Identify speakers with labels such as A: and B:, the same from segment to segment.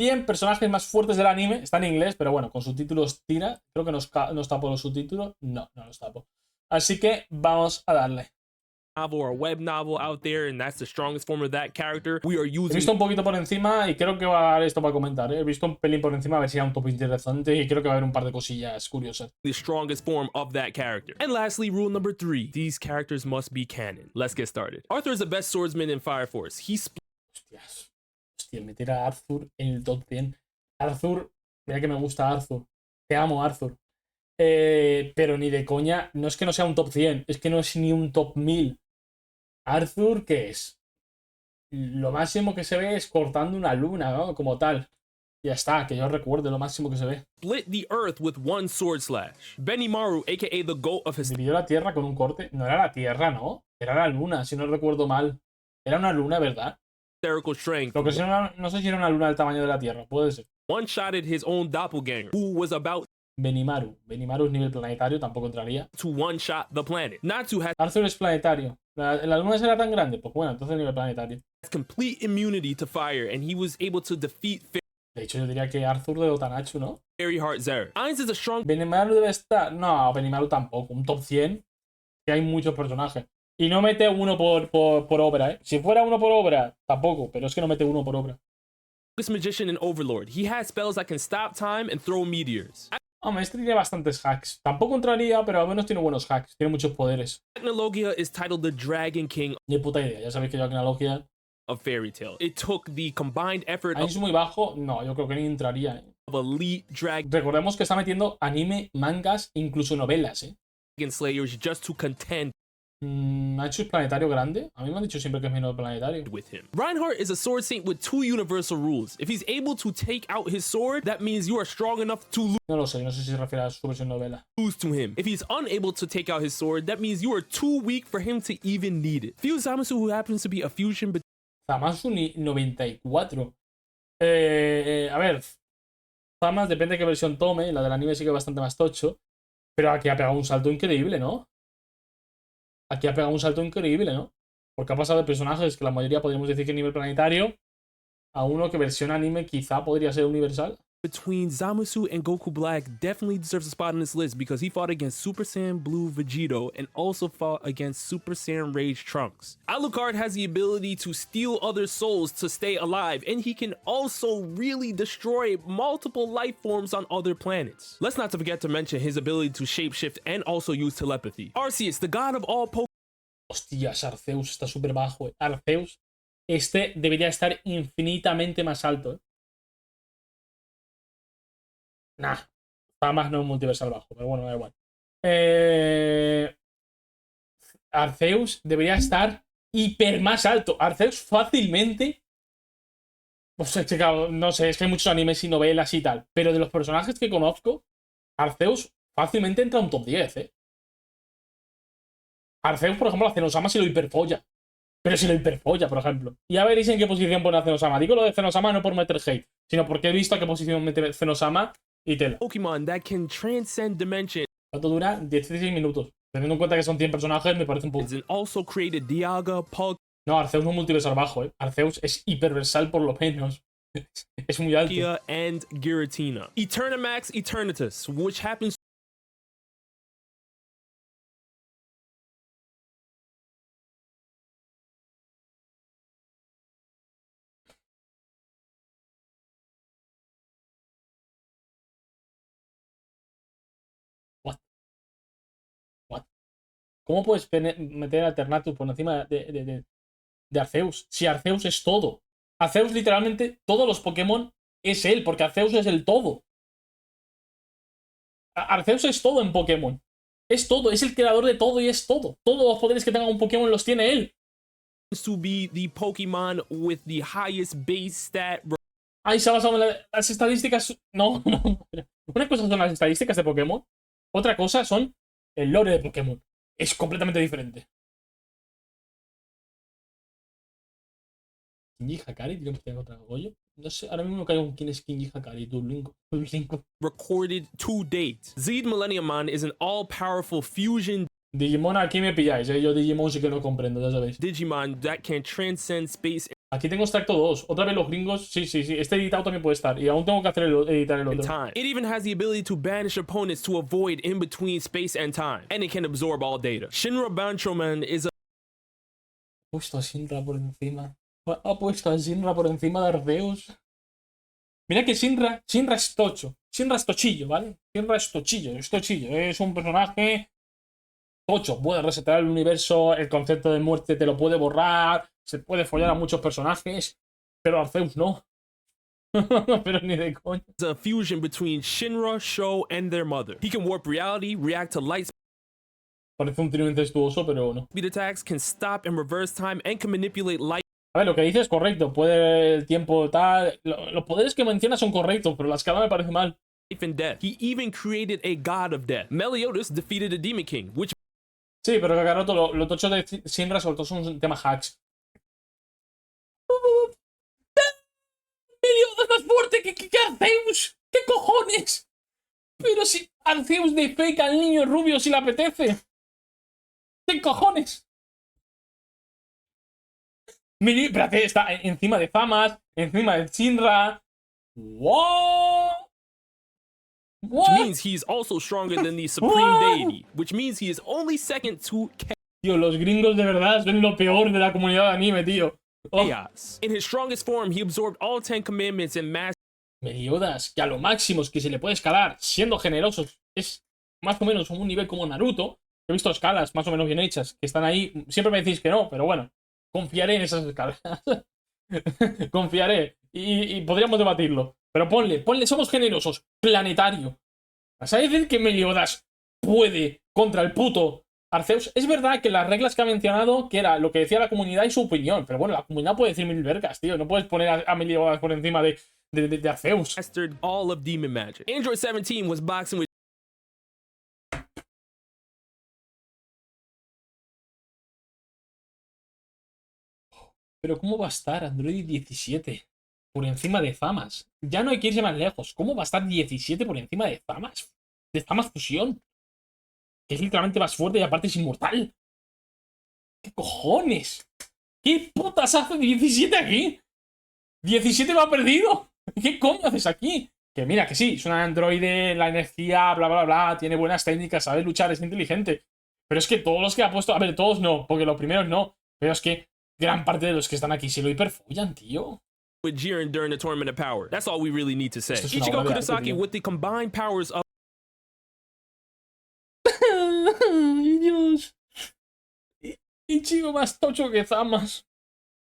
A: 100 personajes más fuertes del anime. Está en inglés, pero bueno, con subtítulos tira. Creo que nos tapo los subtítulos. No, no los tapo. Así que vamos a darle.
B: Novel or web novel out there, and that's the strongest form of that character. We are
A: He
B: using
A: visto un poquito por encima y creo que va a dar esto para comentar. He visto un pelín por encima a ver si era un top interesante y creo que va a haber un par de cosillas curiosas.
B: the strongest form of that character. And lastly, rule number 3: these characters must be canon. Let's get started. Arthur is the best swordsman in Fire Force.
A: Hostias. Hostia, meter a Arthur en el top 100. Arthur, mira que me gusta Arthur. Te amo, Arthur. Pero ni de coña, no es que no sea un top 100, es que no es ni un top 1000. Arthur, ¿qué es? Lo máximo que se ve es cortando una luna, ¿no? Como tal. Ya está, que yo recuerde lo máximo que se ve.
B: split the earth with one sword slash. Benimaru, aka the goat of
A: Dividió la Tierra con un corte. No era la Tierra, ¿no? Era la luna, si no recuerdo mal. Era una luna, ¿verdad?
B: hysterical strength,
A: Lo que sí no sé si era una luna del tamaño de la Tierra. Puede ser.
B: one-shotted his own doppelganger, who was about
A: Benimaru. Benimaru es nivel planetario, tampoco entraría.
B: to one-shot the planet. Natsu has
A: Arthur es planetario. ¿La luna será tan grande? Pues bueno, entonces nivel planetario.
B: complete immunity to fire, and he was able to defeat
A: De hecho, yo diría que Arthur de Otanachu, ¿no?
B: Fairy Heart Zera. Ainz is a strong
A: Benimaru debe estar. No, Benimaru tampoco. Un top 100. Que hay muchos personajes. Y no mete uno por obra, ¿eh? Si fuera uno por obra, tampoco. Pero es que no mete uno por obra.
B: magician and overlord. He has spells that can stop time and throw meteors.
A: Hombre, este tiene bastantes hacks. Tampoco entraría, pero al menos tiene buenos hacks. Tiene muchos poderes.
B: Technologia is titled the Dragon King
A: Ni puta idea. Ya sabéis que yo aquí en la logia.
B: of Fairy Tail. It took the combined effort
A: Ahí es muy bajo. No, yo creo que ni entraría, ¿eh?
B: of elite dragon
A: Recordemos que está metiendo anime, mangas, incluso novelas, ¿eh?
B: slayers just to contend
A: ¿Ha hecho el planetario grande? A mí me han dicho siempre que es menos planetario.
B: with him. Reinhardt is a sword saint with 2 universal rules. If he's able to take out his sword, that means you are strong enough to
A: No lo sé, no sé si se refiere a su versión novela.
B: lose to him. If he's unable to take out his sword, that means you are too weak for him to even need it. Fuse Zamasu, who happens to be a fusion between
A: Zamasu 94. A ver, Zamas depende de qué versión tome. La del anime sí que es bastante más tocho. Pero aquí ha pegado un salto increíble, ¿no? Aquí ha pegado un salto increíble, ¿no? Porque ha pasado de personajes que la mayoría podríamos decir que nivel planetario a uno que versión anime quizá podría ser universal.
B: Zamasu and Goku Black definitely deserves a spot on this list because he fought against Super Saiyan Blue Vegito and also fought against Super Saiyan Rage Trunks. Alucard has the ability to steal other souls to stay alive, and he can also really destroy multiple life forms on other planets. Let's not forget to mention his ability to shapeshift and also use telepathy. Arceus, the god of all Pokemon.
A: Hostias, Arceus está súper bajo, ¿eh? Arceus, este debería estar infinitamente más alto, ¿eh? Nah, Zamas no es un multiversal bajo, pero bueno, da igual. Arceus debería estar hiper más alto. Arceus fácilmente. O sea, no sé, es que hay muchos animes y novelas y tal. Pero de los personajes que conozco, Arceus fácilmente entra a un top 10, ¿eh? Arceus, por ejemplo, a Zenosama se lo hiperfolla. Pero se lo hiperfolla, por ejemplo. Y ya veréis en qué posición pone a Zenosama. Digo lo de Zenosama no por meter hate, sino porque he visto a qué posición mete Zenosama y tela.
B: Pokemon that can transcend dimensions
A: ¿Cuánto dura? 16 minutos. Teniendo en cuenta que son 100 personajes, me parece un poco.
B: and also created Dialga, Pug,
A: No, Arceus no es multiversal bajo, ¿eh? Arceus es hiperversal por lo menos. Es muy alto.
B: Kia, and Giratina. Eternamax Eternatus, which happens
A: ¿Cómo puedes meter Alternatus por encima de Arceus? Si Arceus es todo. Arceus literalmente, todos los Pokémon es él, porque Arceus es el todo. Arceus es todo en Pokémon. Es todo, es el creador de todo y es todo. Todos los poderes que tenga un Pokémon los tiene él.
B: to be the Pokemon with the highest base stat.
A: Ahí se ha basado en las estadísticas. No, no. Una cosa son las estadísticas de Pokémon. Otra cosa son el lore de Pokémon. Es completamente diferente. Kinji Hakari, tiene que tener otra Goyo. No sé, ahora mismo me caigo en quién es Kinji Hakari. Duolingo.
B: Recorded to date. Zed Millenniumon is an all-powerful fusion
A: Digimon, aquí me pilláis, ¿eh? Yo Digimon sí que no comprendo, ya sabéis.
B: Digimon that can transcend space
A: Aquí tengo extracto 2. Otra vez los gringos. Sí, sí, sí. Este editado también puede estar. Y aún tengo que hacer editar el otro.
B: Time. It even has the ability to banish opponents to avoid in between space and time, and it can absorb all data. Shinra Banchoman is a
A: Ha puesto a Shinra por encima. Ha puesto a Shinra por encima de Arceus. Mira que Shinra es tocho. Shinra es tochillo, ¿vale? Shinra es tochillo, es tochillo. Es un personaje tocho. Puede resetar el universo, el concepto de muerte te lo puede borrar, se puede follar a muchos personajes, pero Arceus no. Pero ni de coña.
B: a fusion between Shinra, Sho, and their mother. He can warp reality, react to light
A: Parece un trío incestuoso, pero no.
B: speed attacks, can stop and reverse time, and can manipulate light.
A: A ver, lo que dices es correcto. Puede el tiempo tal. Los poderes que mencionas son correctos, pero la escala me parece mal.
B: Life and death. He even created a god of death. Meliodas defeated the Demon King, which
A: Sí, pero Kakaroto, lo tocho de Shinra sobre todo son un tema hacks. ¡Meliodas más fuerte que Arceus! ¿Qué cojones? Pero si Arceus defeca al niño rubio si le apetece. ¿Qué cojones? Espérate, está encima de Famas, encima de Shinra. ¿What?
B: which means he's also stronger than the supreme deity, which means he is only second to
A: Tío, los gringos de verdad son lo peor de la comunidad de anime, tío. Oh.
B: chaos. In his strongest form, he absorbed all 10 commandments and mastered
A: Meliodas, que a lo máximo es que se le puede escalar siendo generosos es más o menos un nivel como Naruto. He visto escalas más o menos bien hechas que están ahí. Siempre me decís que no, pero bueno, confiaré en esas escalas. Confiaré. Y podríamos debatirlo. Pero ponle, somos generosos. Planetario. ¿Vas a decir que Meliodas puede contra el puto Arceus? Es verdad que las reglas que ha mencionado, que era lo que decía la comunidad y su opinión. Pero bueno, la comunidad puede decir mil vergas, tío. No puedes poner a Meliodas por encima de Arceus.
B: all of demon magic. Android 17 was boxing with
A: Pero ¿cómo va a estar Android 17 por encima de Famas? Ya no hay que irse más lejos. ¿Cómo va a estar 17 por encima de Famas? De Famas Fusión. Que es literalmente más fuerte y aparte es inmortal. ¿Qué cojones? ¿Qué putas hace 17 aquí? 17 va perdido. ¿Qué coño haces aquí? Que mira, que sí, es un androide, la energía, bla, bla, bla, tiene buenas técnicas, sabe luchar, es inteligente. Pero es que todos los que ha puesto... A ver, todos no, porque los primeros no. Pero es que gran parte de los que están aquí se lo hiperfollan, tío.
B: Jiren during the Tournament of Power. That's all we really need to say.
A: Esto es una
B: Ichigo
A: obra de arte,
B: Kurosaki
A: tío.
B: with the combined powers of
A: Ay, Dios. Ichigo más tocho que Zamas.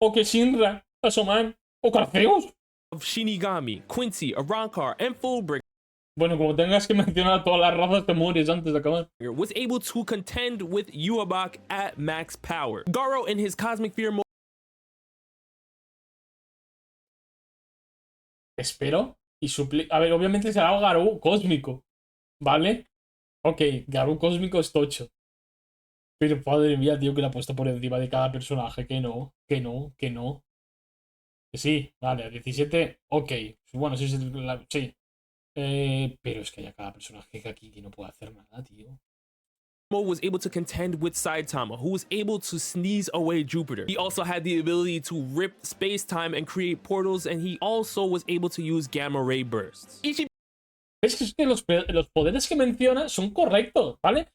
A: O que Shinra, Asoman. O que Arceus.
B: Shinigami, Quincy, Arrancar, and Fullbringer
A: Bueno, como tengas que mencionar todas las razas, te mueres antes de acabar.
B: was able to contend with Yuabak at max power. Garo in his Cosmic Fear mode
A: Espero y A ver, obviamente será Garou cósmico. ¿Vale? Ok, Garou cósmico es tocho. Pero madre mía, tío, que la ha puesto por encima de cada personaje. Que no, que no, que no. Que sí, vale, a 17, ok. Bueno, sí, sí. Pero es que hay a cada personaje que aquí que no puede hacer nada, tío.
B: was able to contend with Saitama, who was able to sneeze away Jupiter. He also had the ability to rip space-time and create portals, and he also was able to use gamma ray bursts.
A: Es que los poderes que menciona son correctos, ¿vale?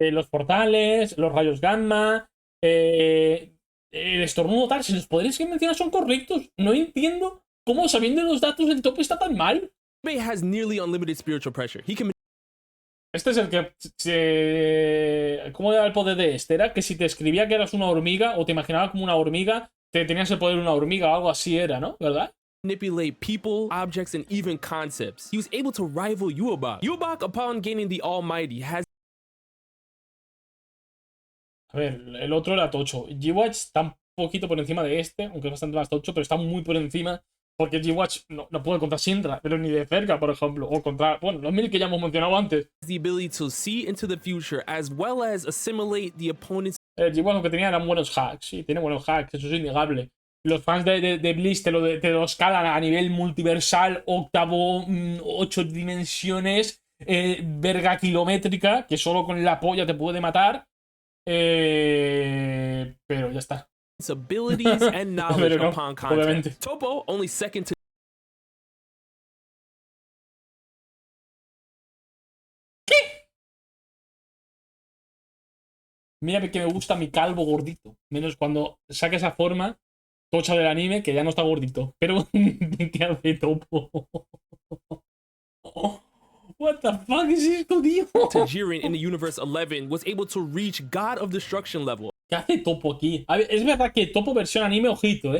A: Los portales, los rayos gamma, el estornudo tal, si los poderes que menciona son correctos, no entiendo cómo sabiendo los datos el tope está tan mal.
B: He has nearly unlimited spiritual pressure. He can
A: Este es el que... ¿Cómo era el poder de este? Era que si te escribía que eras una hormiga o te imaginaba como una hormiga, te tenías el poder de una hormiga o algo así era, ¿no? ¿Verdad?
B: manipulate people, objects, and even concepts. He was able to rival Yuabak. Yuabak, upon gaining the Almighty, has
A: A ver, el otro era tocho. G-Watch está un poquito por encima de este, aunque es bastante más tocho, pero está muy por encima. Porque G-Watch no puede contra Shinra, pero ni de cerca, por ejemplo. O contra, bueno, los 1000 que ya hemos mencionado antes.
B: the ability to see into the future as well as assimilate the opponent's
A: G-Watch lo que tenía eran buenos hacks. Sí, tiene buenos hacks, eso es innegable. Los fans de Bliss te lo escalan a nivel multiversal, octavo, 8 dimensiones, verga kilométrica, que solo con la polla te puede matar. Pero ya está.
B: abilities and knowledge
A: Pero no,
B: upon contact.
A: obviamente.
B: Topo only second to
A: Mira que me gusta mi calvo gordito. Menos cuando saque esa forma tocha del anime, que ya no está gordito. Pero, ¿qué hace Topo? What the fuck es esto, tío?
B: Jiren in the Universe 11 was able to reach God of Destruction level.
A: ¿Qué hace Topo aquí? A ver, es verdad que Topo versión anime, ojito,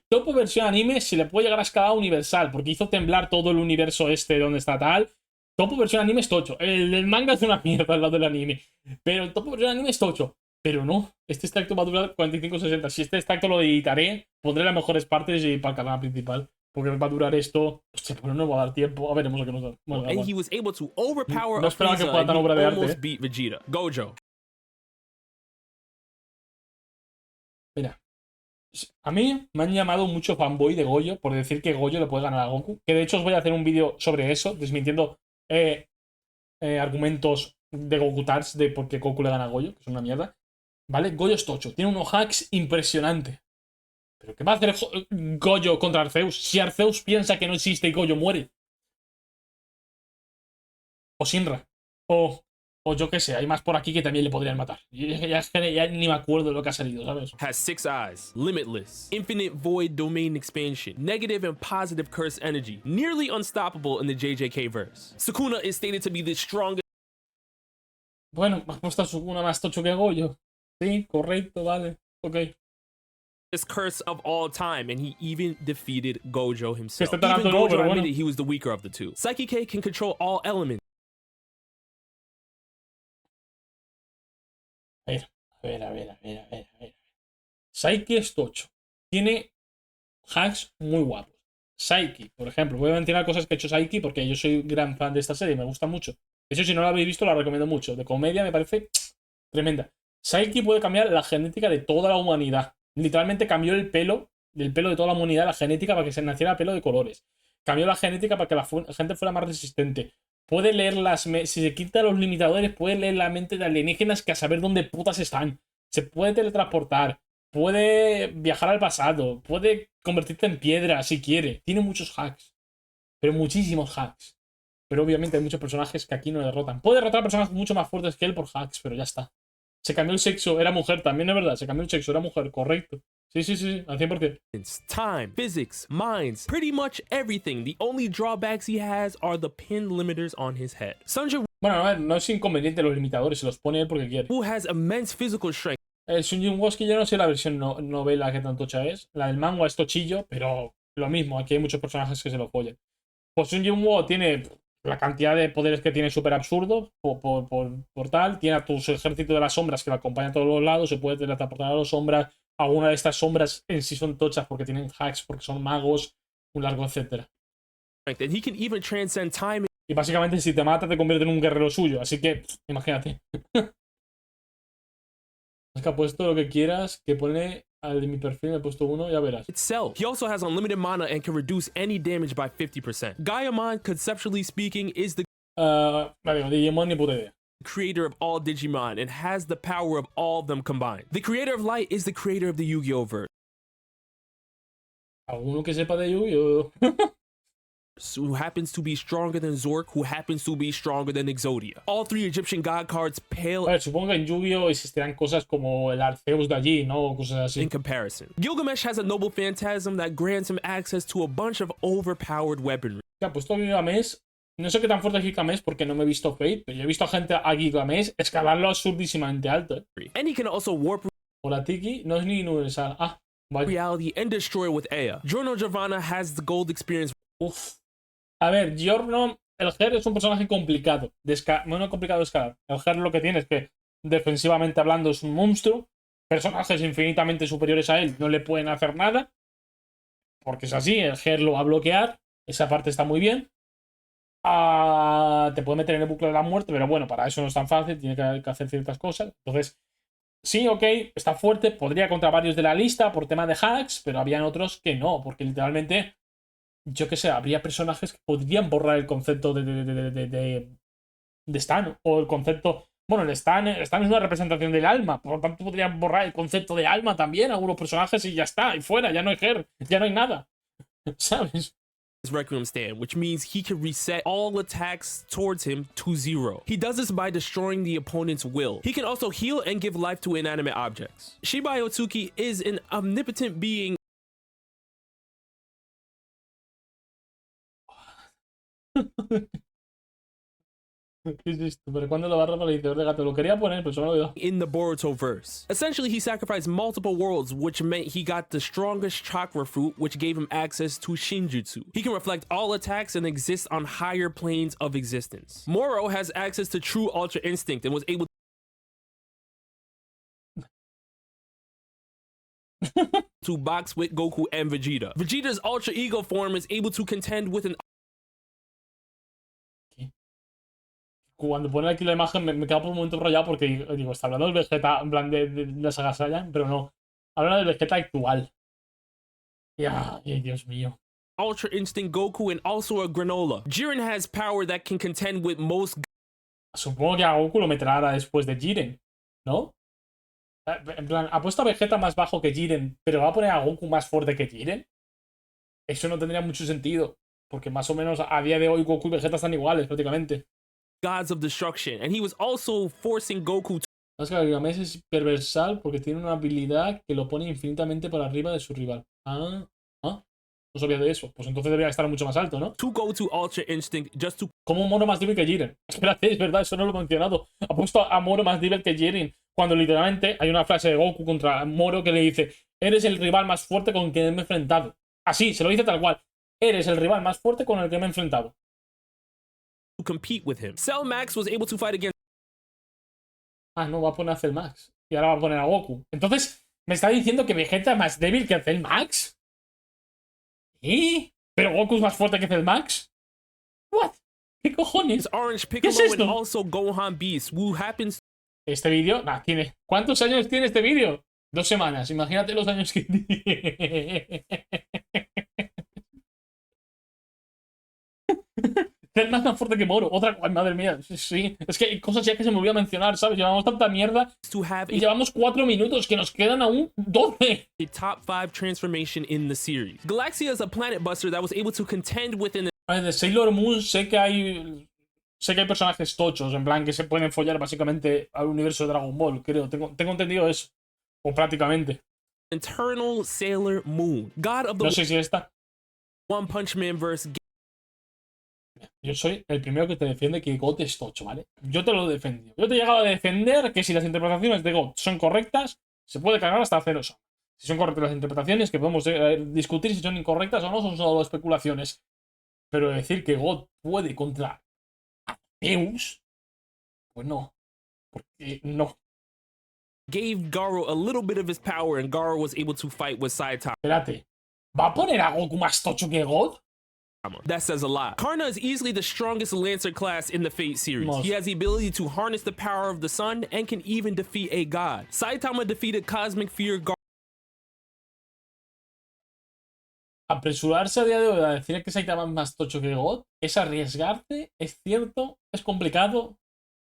A: Topo versión anime se le puede llegar a escala universal, porque hizo temblar todo el universo este donde está tal. Topo versión anime es tocho. El manga es una mierda al lado del anime. Pero el Topo versión anime es tocho. Pero no, este extracto va a durar 45-60. Si este extracto lo editaré, pondré las mejores partes y para el canal principal. Porque va a durar esto. Hostia, pero no me va a dar tiempo. A veremos lo que nos da. Bueno,
B: And he was able to overpower
A: no
B: a
A: esperaba que
B: Frieza
A: fuera
B: and
A: tan
B: he
A: obra de arte,
B: almost beat Vegeta. Gojo.
A: Mira. A mí me han llamado mucho fanboy de Gojo por decir que Gojo le puede ganar a Goku. Que de hecho os voy a hacer un vídeo sobre eso, desmintiendo argumentos de Goku Tars de por qué Goku le gana a Gojo, que es una mierda. ¿Vale? Gojo es tocho. Tiene unos hacks impresionantes. ¿Pero qué va a hacer Gojo contra Arceus? Si Arceus piensa que no existe y Gojo muere. O Shinra. O yo qué sé, hay más por aquí que también le podrían matar. Ya ni me acuerdo de lo que ha salido, ¿sabes?
B: Has 6 eyes, limitless, infinite void domain expansion, negative and positive curse energy, nearly unstoppable in the JJK verse. Sukuna is stated to be the strongest
A: Bueno, me has puesto a Sukuna más tocho que Gojo. Sí, correcto, vale. Ok.
B: curse of all time, and he even defeated Gojo himself.
A: Este tan
B: Even
A: alto no,
B: Gojo
A: pero
B: admitted
A: bueno.
B: he was the weaker of the two. Psyche K can control all elements.
A: A ver. Saiki es tocho. Tiene hacks muy guapos. Saiki, por ejemplo, voy a mencionar cosas que ha hecho Saiki porque yo soy gran fan de esta serie, me gusta mucho. De hecho, si no la habéis visto, la recomiendo mucho. De comedia me parece tremenda. Saiki puede cambiar la genética de toda la humanidad. Literalmente cambió el pelo de toda la humanidad, la genética para que se naciera pelo de colores. Cambió la genética para que la gente fuera más resistente. Puede leer si se quita los limitadores, puede leer la mente de alienígenas que a saber dónde putas están. Se puede teletransportar. Puede viajar al pasado. Puede convertirte en piedra si quiere. Tiene muchos hacks. Pero muchísimos hacks. Pero obviamente hay muchos personajes que aquí no derrotan. Puede derrotar a personajes mucho más fuertes que él por hacks, pero ya está. Se cambió el sexo, era mujer, también es verdad. Se cambió el sexo, era mujer, correcto. Sí, al 100%.
B: Time, physics, minds, pretty much everything. The only drawbacks he has are the pin limiters on his head. Sunja
A: Bueno, a ver, no es inconveniente los limitadores, se los pone él porque quiere.
B: Woo has immense physical strength.
A: El Sunjin Woski yo no sé la versión novela que tan tocha es. La del manga es tochillo, pero lo mismo, aquí hay muchos personajes que se lo follen. Pues Sunjin Wo tiene la cantidad de poderes que tiene súper absurdo por tal. Tiene a tu ejército de las sombras que lo acompaña a todos los lados. Se puede teletransportar a las sombras. Algunas de estas sombras en sí son tochas porque tienen hacks, porque son magos, un largo etcétera.
B: And he can even transcend time.
A: Y básicamente si te mata te convierte en un guerrero suyo. Así que, imagínate. Es que ha puesto lo que quieras, que pone al de mi perfil, me he puesto uno, ya verás.
B: Itself. He also has unlimited mana and can reduce any damage by 50%. Gaiamon, conceptually speaking, is the
A: Vale, Digimon ni puta idea.
B: creator of all Digimon and has the power of all of them combined. The creator of light is the creator of the Yu-Gi-Oh verse.
A: Alguno que sepa de Yu-Gi-Oh.
B: Who happens to be stronger than Zork, who happens to be stronger than Exodia. All 3 Egyptian god cards pale
A: A ver, supongo que en Yu-Gi-Oh existirán cosas como el Arceus de allí, ¿no? Cosas así.
B: in comparison. Gilgamesh has a noble phantasm that grants him access to a bunch of overpowered weaponry.
A: Ha puesto a Gilgamesh. No sé qué tan fuerte es Gilgamesh porque no me he visto Fate, pero yo he visto a gente a Gilgamesh escalarlo absurdísimamente alto.
B: And he can also warp
A: Hola Tiki, no es ni universal. Ah, vaya.
B: reality and destroy with Ea. Giorno Giovanna has the gold experience.
A: Uf. A ver, Giorno, el Ger es un personaje complicado. Bueno, complicado de escalar. El Ger lo que tiene es que, defensivamente hablando, es un monstruo. Personajes infinitamente superiores a él no le pueden hacer nada. Porque es así, el Ger lo va a bloquear. Esa parte está muy bien. Te puede meter en el bucle de la muerte, pero bueno, para eso no es tan fácil. Tiene que hacer ciertas cosas. Entonces, sí, ok, está fuerte. Podría contra varios de la lista por tema de hacks, pero habían otros que no. Porque literalmente, yo qué sé, habría personajes que podrían borrar el concepto de Stan o el concepto Bueno, el Stan es una representación del alma. Por lo tanto, podrían borrar el concepto de alma también, algunos personajes, y ya está. Y fuera, ya no hay Her, ya no hay nada. ¿Sabes?
B: Requiem stand, which means he can reset all attacks towards him to 0. He does this by destroying the opponent's will. He can also heal and give life to inanimate objects. Shibai Otsuki is an omnipotent being.
A: ¿Qué es esto? ¿Pero cuándo lo barra para el editor de gato? Lo quería poner, pero se me ha olvidado.
B: In the Boruto verse. Essentially, he sacrificed multiple worlds, which meant he got the strongest chakra fruit, which gave him access to Shinjutsu. He can reflect all attacks and exist on higher planes of existence. Moro has access to true Ultra Instinct and was able to box with Goku and Vegeta. Vegeta's Ultra Ego form is able to contend with an
A: Cuando pone aquí la imagen me queda por un momento rayado porque digo, está hablando del Vegeta en plan de la saga Saiyan, pero no. Habla del Vegeta actual. Ay, Dios mío.
B: Ultra Instinct Goku and also a Granola. Jiren has power that can contend with most.
A: Supongo que a Goku lo meterá ahora después de Jiren, ¿no? En plan, ha puesto a Vegeta más bajo que Jiren, pero va a poner a Goku más fuerte que Jiren. Eso no tendría mucho sentido, porque más o menos a día de hoy Goku y Vegeta están iguales prácticamente.
B: Gods of Destruction, and he was also forcing Goku to.
A: Masca es perversal porque tiene una habilidad que lo pone infinitamente por arriba de su rival. No sabía de eso. Pues entonces debería estar mucho más alto, ¿no?
B: To go to Ultra Instinct just to.
A: Como un mono más débil que Jiren. Espérate, es verdad, eso no lo he mencionado. Ha puesto a Moro más débil que Jiren. Cuando literalmente hay una frase de Goku contra Moro que le dice: eres el rival más fuerte con quien me he enfrentado. Así, se lo dice tal cual. Eres el rival más fuerte con el que me he enfrentado.
B: Compete with him. Cell Max was able to fight against.
A: No, va a poner a Cell Max. Y ahora va a poner a Goku. Entonces, ¿me está diciendo que Vegeta es más débil que Cell Max? ¿Pero Goku es más fuerte que Cell Max? ¿What? ¿Qué cojones?
B: Orange
A: ¿Qué
B: Piccolo
A: es esto?
B: and also Gohan Beast, who happens.
A: Este vídeo, tiene. ¿Cuántos años tiene este vídeo? 2 semanas. Imagínate los años que tiene. Cell Max más fuerte que Moro. Otra. Madre mía. Sí. Es que hay cosas ya que se me olvidó mencionar, ¿sabes? Llevamos tanta mierda. Y llevamos 4 minutos, que nos quedan aún 12.
B: A top 5 transformation in the series. Galaxia is a planet buster that was able to contend within.
A: A ver, de Sailor Moon sé que hay personajes tochos, en plan que se pueden follar básicamente al universo de Dragon Ball, creo. Tengo entendido eso. O prácticamente.
B: Eternal Sailor Moon. God of the.
A: No sé si esta.
B: One Punch Man verse.
A: Yo soy el primero que te defiende que God es tocho, ¿vale? Yo te lo he defendido. Yo te he llegado a defender que si las interpretaciones de God son correctas, se puede cargar hasta 0. Si son correctas las interpretaciones, que podemos discutir si son incorrectas o no, son solo especulaciones. Pero decir que God puede contra Zeus, pues no. Porque no.
B: Gave Garo a little bit of his power and Garo was able to fight with Saitama.
A: Espérate. ¿Va a poner a Goku más tocho que God?
B: That says a lot. Karna is easily the strongest Lancer class in the Fate series. He has the ability to harness the power of the sun and can even defeat a god. Saitama defeated Cosmic Fear
A: Apresurarse a día de hoy a decir que Saitama es más tocho que God es arriesgarte, es cierto, es complicado.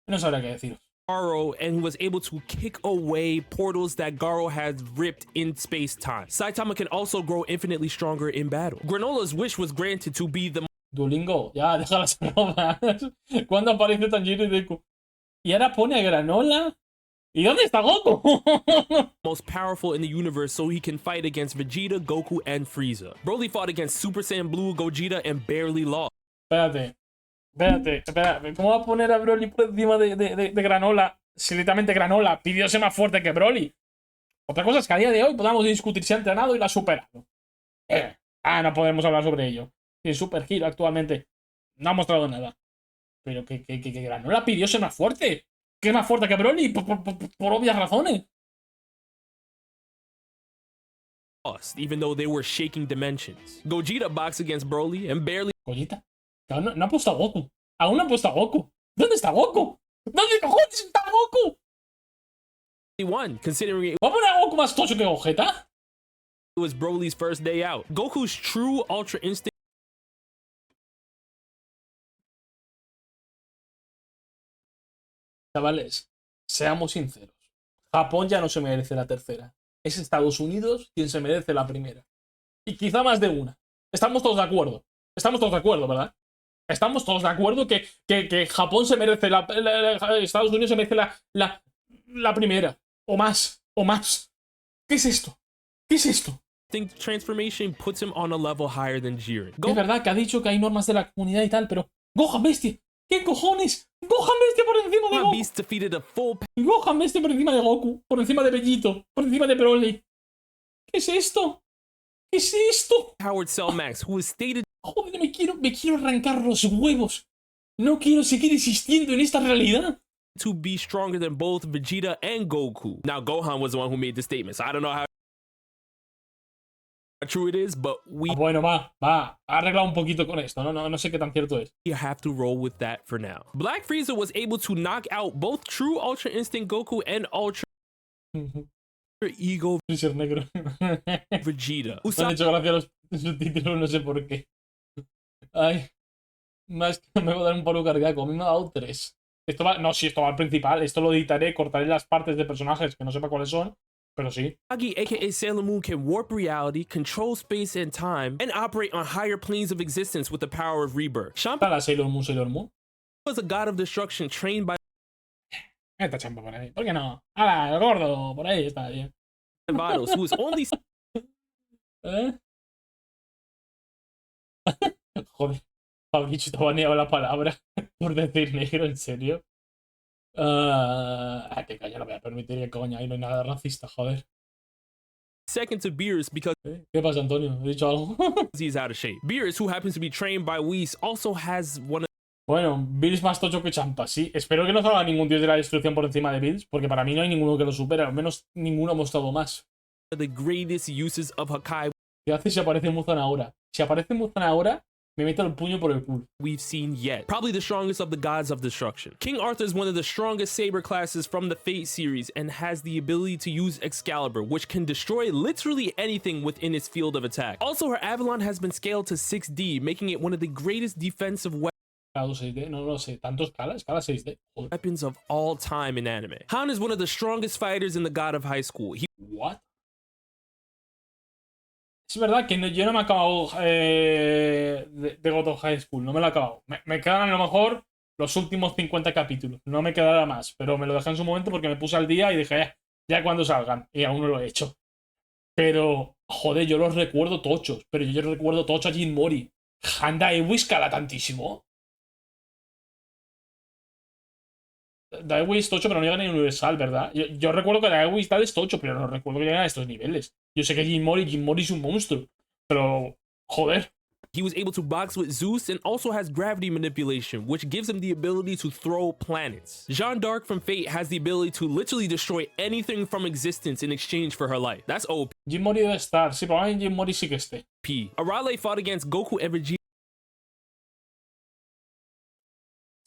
A: No sabría qué deciros.
B: Garo, and was able to kick away portals that Garo had ripped in space-time. Saitama can also grow infinitely stronger in battle. Granola's wish was granted to be the
A: Duolingo, ya, deja las bromas. ¿Cuándo aparece Tanjiro y Deku? Y ahora pone a Granola. ¿Y dónde está Goku?
B: most powerful in the universe, so he can fight against Vegeta, Goku, and Frieza. Broly fought against Super Saiyan Blue, Gogeta, and barely lost.
A: Espérate. ¿Cómo va a poner a Broly por encima de Granola? Si literalmente Granola pidió ser más fuerte que Broly. Otra cosa es que a día de hoy podamos discutir si ha entrenado y lo ha superado. No podemos hablar sobre ello. Y Super Hero actualmente no ha mostrado nada. Pero que Granola pidió ser más fuerte. Que es más fuerte que Broly por obvias razones.
B: Even though they were shaking dimensions. Gogeta boxed against Broly and barely.
A: Gogeta. No ha puesto a Goku. Aún no ha puesto a Goku. ¿Dónde está Goku? ¿Dónde cojones está Goku?
B: Won, considering it
A: ¿Va a poner a Goku más tocho que Gogeta?
B: was Broly's first day out. Goku's true Ultra Instinct.
A: Chavales, seamos sinceros. Japón ya no se merece la tercera. Es Estados Unidos quien se merece la primera. Y quizá más de una. Estamos todos de acuerdo. Estamos todos de acuerdo, ¿verdad? Estamos todos de acuerdo que Japón se merece Estados Unidos se merece la primera. O más. O más. ¿Qué es esto? ¿Qué es esto?
B: think transformation puts him on a level higher than Jiren.
A: Es verdad que ha dicho que hay normas de la comunidad y tal, pero Gohan Bestia, ¿qué cojones? Gohan Bestia por encima de
B: Gohan
A: Goku.
B: Beast defeated a full
A: Gohan Bestia por encima de Goku, por encima de Bellito, por encima de Broly. ¿Qué es esto? ¿Qué es esto?
B: powered Cell Max, who is stated
A: Joder, me quiero arrancar los huevos. No quiero seguir existiendo en esta realidad.
B: to be stronger than both Vegeta and Goku. Now, Gohan was the one who made the statement, so I don't know how true it is, but we
A: Bueno, va, ha arreglado un poquito con esto, no sé qué tan cierto es.
B: have to roll with that for now. Black Frieza was able to knock out both true Ultra Instinct Goku and Ultra Ego
A: Freezer negro.
B: Vegeta.
A: Me han hecho gracia los subtítulos, no sé por qué. Ay, más que me va a dar un palo cardíaco. A mí me ha dado 3. Esto va, no, sí, esto va al principal. Esto lo editaré, cortaré las partes de personajes que no sepa cuáles son, pero sí.
B: Usagi, aka Sailor Moon, can warp reality, control space and time, and operate on higher planes of existence with the power of rebirth. Champa
A: Para Sailor Moon.
B: was a god of destruction trained by
A: Esta champa por ahí. ¿Por qué no? ¡Hala, el gordo! Por ahí está bien.
B: Vados, who is only
A: ¿Eh? Joder, Fabricio te ha baneado la palabra por decir negro, ¿en serio? Que coño, no voy a permitir que coña, ahí no hay nada racista, joder.
B: second to Beerus because
A: ¿Qué pasa, Antonio? ¿He dicho algo?
B: he's out of shape. Beerus, who happens to be trained by Whis, also has one of
A: Bueno, Bills más tocho que Champa, sí. Espero que no salga ningún dios de la destrucción por encima de Bills, porque para mí no hay ninguno que lo supere, al menos ninguno ha mostrado más.
B: the greatest uses of Hakai
A: ¿Qué hace si aparece Muzan ahora? Si aparece Muzan ahora, me meto el puño por el culo.
B: we've seen yet. Probably the strongest of the gods of destruction. King Arthur is one of the strongest saber classes from the Fate series and has the ability to use Excalibur, which can destroy literally anything within its field of attack. Also, her Avalon has been scaled to 6D, making it one of the greatest defensive
A: Grado 6D, no lo sé. ¿Tanto escala? Escala 6D. Joder.
B: weapons of all time in anime. Han is one of the strongest fighters in the God of High School. He
A: ¿What? Es verdad que yo no me he acabado de God of High School, no me lo he acabado. Me quedan a lo mejor los últimos 50 capítulos, no me quedará más, pero me lo dejé en su momento porque me puse al día y dije, ya cuando salgan, y aún no lo he hecho. Pero, joder, yo los recuerdo tochos, pero yo recuerdo tocho a Jin Mori. Handa Ewi escala tantísimo. Daewoo es tocho, pero no llega ni a universal, ¿verdad? Yo recuerdo que Daewoo está de tocho, pero no recuerdo que lleguen a estos niveles. Yo sé que Jin Mori es un monstruo, pero joder.
B: He was able to box with Zeus and also has gravity manipulation, which gives him the ability to throw planets. Jeanne d'Arc from Fate has the ability to literally destroy anything from existence in exchange for her life. That's OP.
A: Jin Mori debe estar, sí, probablemente Jin Mori sí que esté.
B: Arale fought against Goku and Vegeta.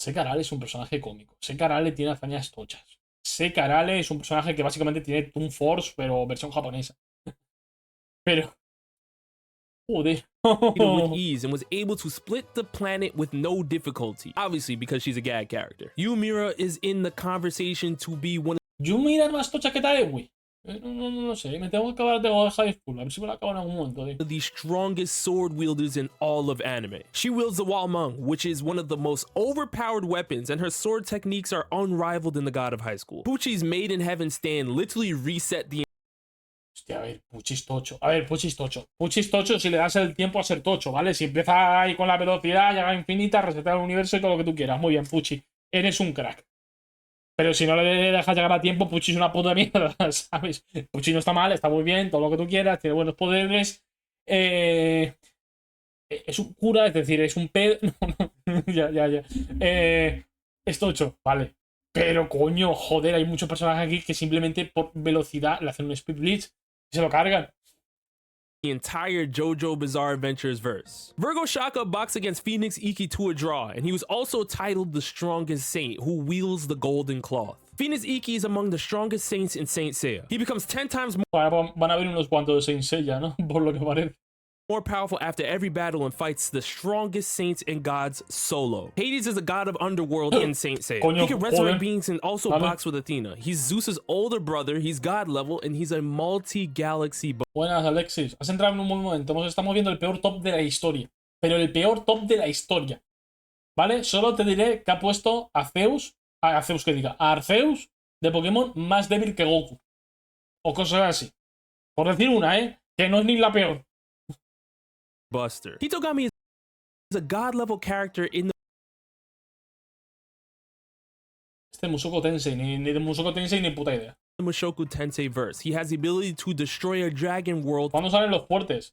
A: Sé que Arale es un personaje cómico. Sé que Arale tiene hazañas tochas. Sé que Arale es un personaje que básicamente tiene Toon Force, pero versión japonesa. Pero... joder.
B: with ease and was able to split the planet with no difficulty. Obviously, because she's a gag character. Yumira is in the conversation to be one
A: Yumira es más tocha que Daewoo. No sé, me tengo que acabar de High School. A ver si me la acabo en algún momento.
B: of the strongest sword wielders in all of anime. She wields the Walmung, which is one of the most overpowered weapons, and her sword techniques are unrivaled in the God of High School. Pucci's Made in Heaven stand literally reset the
A: Hostia, a ver, Puchis tocho. A ver, Puchis tocho. Puchis tocho si le das el tiempo a ser tocho, ¿vale? Si empieza ahí con la velocidad, llega infinita, resetar el universo y todo lo que tú quieras. Muy bien, Puchi. Eres un crack. Pero si no le dejas llegar a tiempo, Puchi es una puta mierda, ¿sabes? Puchi no está mal, está muy bien, todo lo que tú quieras, tiene buenos poderes. Es un cura, es decir, es un pedo. Ya. Es tocho, vale. Pero coño, joder, hay muchos personajes aquí que simplemente por velocidad le hacen un speed blitz y se lo cargan.
B: entire JoJo Bizarre Adventures verse. Virgo Shaka boxed against Phoenix Iki to a draw, and he was also titled the strongest saint who wields the golden cloth. Phoenix Iki is among the strongest saints in Saint Seiya. He becomes 10 times more
A: Van a haber unos cuantos de Saint Seiya, ¿no? Por lo que parece.
B: more powerful after every battle and fights the strongest saints and gods solo. Hades is a god of underworld in Saint Seiya.
A: Coño,
B: He can resurrect
A: joder.
B: beings and also
A: Vale.
B: box with Athena. He's Zeus's older brother, he's god level, and he's a multi-galaxy
A: Buenas, Alexis. Has entrado en un buen momento. Estamos viendo el peor top de la historia. Pero el peor top de la historia. ¿Vale? Solo te diré que ha puesto a Zeus que diga, a Arceus de Pokémon más débil que Goku. O cosas así. Por decir una, que no es ni la peor.
B: Buster. Hitogami is a god level character in the
A: Mushoku Tensei, ni de Mushoku Tensei ni puta idea.
B: Mushoku Tensei verse. He has the ability to destroy a dragon world
A: ¿Cuándo salen los fuertes?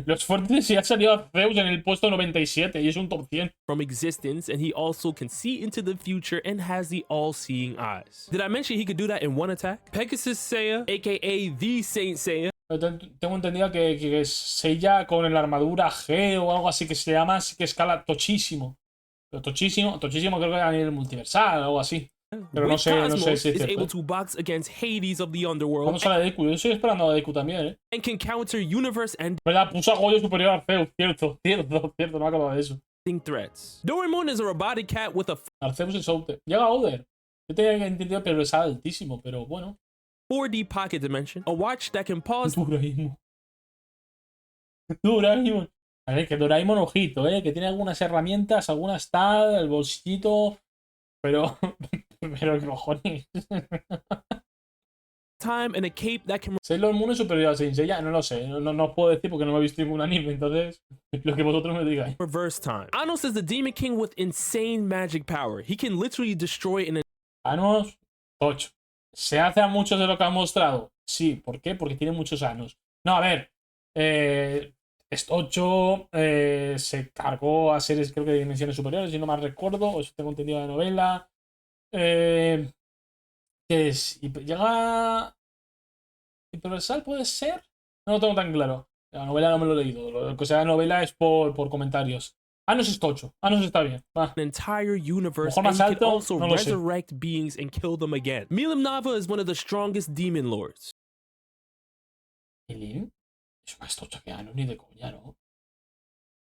A: Los fuertes ya salió a Zeus en el puesto 97 y es un top 100.
B: from existence, and he also can see into the future and has the all-seeing eyes. Did I mention he could do that in one attack? Pegasus Seiya, aka the Saint Seiya,
A: Tengo entendido que Seiya con la armadura G o algo así que se llama, así que escala tochísimo. Pero tochísimo creo que a nivel multiversal o algo así. Pero no
B: with
A: sé
B: Cosmos,
A: si es
B: is
A: cierto.
B: able to box against Hades of the underworld
A: ¿Cuándo sale Deku? Yo estoy esperando a Deku también,
B: and can counter universe and
A: ¿Verdad? Puso a Goyo superior a Zeus. Cierto, no me acuerdo de eso.
B: threats. Doraemon is a robotic cat with a
A: Arceus es Outer. Llega a Outer. Yo tenía entendido que es altísimo, pero bueno.
B: 4D pocket dimension, a watch that can pause
A: Doraemon. A ver, que Doraemon, ojito, que tiene algunas herramientas, algunas tal, el bolsillito. Pero qué cojones.
B: time and a cape that can
A: Sailor Moon es superior a Saint Seiya, no lo sé. No puedo decir porque no me he visto ningún anime, entonces lo que vosotros me digáis.
B: reverse time. Anos is the demon king with insane magic power. He can literally destroy an
A: Anos, 8. ¿Se hace a muchos de lo que han mostrado? Sí, ¿por qué? Porque tiene muchos anos. No, a ver. Es 8 se cargó a series, creo que de dimensiones superiores, si no mal recuerdo, o eso tengo entendido de la novela. ¿Qué es? ¿Y llega Universal puede ser? No lo tengo tan claro. La novela no me lo he leído. Lo que sea de novela es por comentarios. Anos es 8. Anos está bien. Va.
B: entire universe,
A: Mejor
B: and
A: más
B: he can
A: alto,
B: also
A: no lo sé.
B: resurrect beings and kill them again. Milim Nava is one of the strongest demon lords.
A: Milin es más tocho que Anos, ni de coña, ¿no?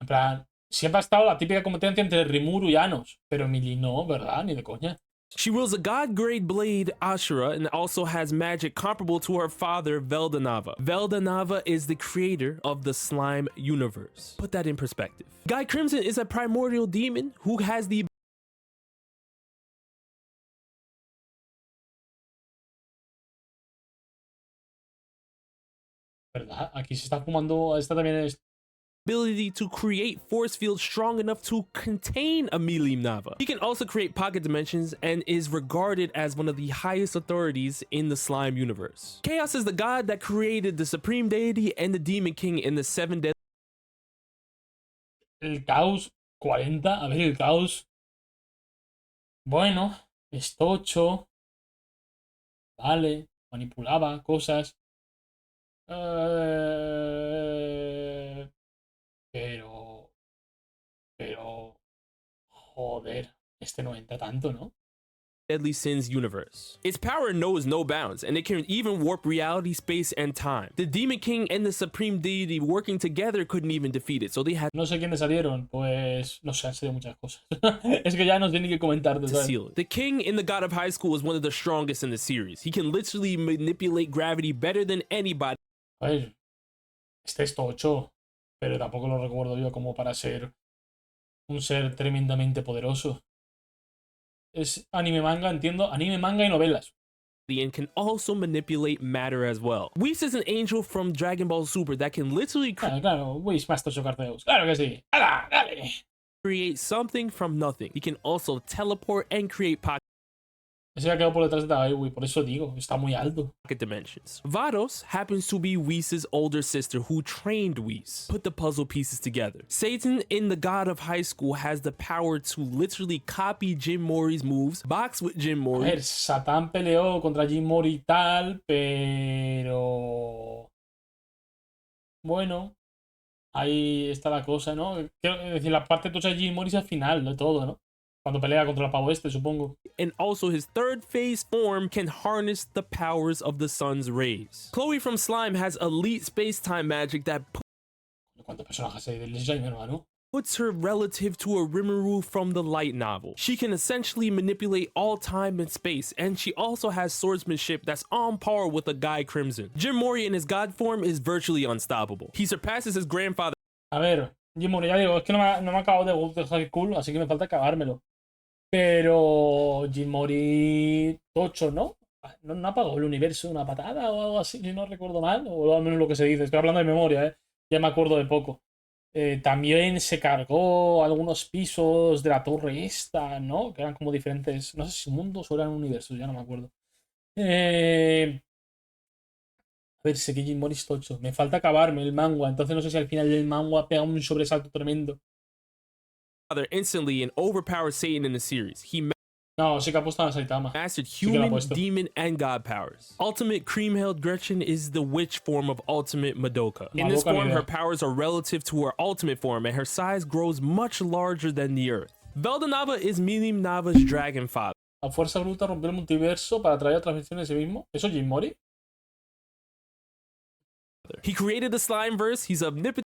A: En plan, siempre ha estado la típica competencia entre Rimuru y Anos, pero Milin no, ¿verdad? Ni de coña.
B: She wields a god-grade blade, Ashura, and also has magic comparable to her father, Veldanava. Veldanava is the creator of the slime universe. Put that in perspective. Guy Crimson is a primordial demon who has the
A: ¿Verdad? Aquí se está fumando. Esta también es.
B: ability to create force fields strong enough to contain a Milim Nava. He can also create pocket dimensions and is regarded as one of the highest authorities in the slime universe. Chaos is the god that created the supreme deity and the demon king in the 7 deadly.
A: El caos 40. A ver, el caos. Bueno, es tocho. Vale. Manipulaba cosas. Pero. Joder. Este no entra tanto, ¿no?
B: Deadly Sins universe. Its power knows no bounds, and it can even warp reality, space, and time. The Demon King and the Supreme Deity working together couldn't even defeat it, so they had
A: No sé quiénes salieron. Pues. No sé, han salido muchas cosas. Es que ya no sé ni qué comentar.
B: to
A: ¿sabes?
B: seal it. The King in the God of High School is one of the strongest in the series. He can literally manipulate gravity better than anybody.
A: A ver. Este es tocho. Pero tampoco lo recuerdo yo como para ser un ser tremendamente poderoso. Es anime manga, entiendo. Anime manga y novelas.
B: And can also manipulate matter as well. Whis is an angel from Dragon Ball Super that can literally
A: Claro, Whis más tocho que Arceus. Claro que sí. ¡Hala! ¡Dale!
B: create something from nothing. He can also teleport and create pocket
A: Ese ha quedado por detrás de Taewi, por eso digo, está muy alto.
B: dimensions. Vados happens to be Whis' older sister who trained Whis. Put the puzzle pieces together. Satan in the God of High School has the power to literally copy Jim Mori's moves, box with Jim
A: A
B: Mori,
A: ver, Satán peleó contra Jim Mori y tal, pero... Bueno, ahí está la cosa, ¿no? Es decir, la parte tocha de Jim Mori es al final de todo, ¿no? Cuando pelea contra el pavo este, supongo.
B: and also his third phase form can harness the powers of the sun's rays. Chloe from Slime has elite space-time magic that
A: ¿Cuántos personajes hay del slime, hermano?
B: puts her relative to a Rimuru from the light novel. She can essentially manipulate all time and space, and she also has swordsmanship that's on par with a Guy Crimson. Jim Mori in his god form is virtually unstoppable. He surpasses his grandfather.
A: A ver, Jim Mori, ya digo, es que no me acabo de High School, así que me falta acabármelo. Pero Jim Mori tocho, ¿no? ¿No apagó el universo de una patada o algo así, si no recuerdo mal? O al menos lo que se dice. Estoy hablando de memoria, ¿eh? Ya me acuerdo de poco. También se cargó algunos pisos de la torre esta, ¿no? Que eran como diferentes, no sé si mundos o eran universos, ya no me acuerdo. A ver, sé que Jim Mori es tocho. Me falta acabarme el manga, entonces no sé si al final del manga pega un sobresalto tremendo.
B: Instantly and overpowered Satan in the series. He
A: No, sí que ha puesto a Saitama.
B: mastered
A: Sí que lo ha
B: human,
A: puesto.
B: demon, and god powers. Ultimate Cream-Hailed Gretchen is the witch form of Ultimate Madoka. In this
A: Madoka ni
B: form,
A: idea.
B: her powers are relative to her ultimate form, and her size grows much larger than the earth. Veldanava is Milim Nava's dragon father.
A: A fuerza bruta rompió el multiverso para traer otras versiones de sí mismo. ¿Eso es Jim Mori?
B: He created the Slimeverse, he's omnipotent,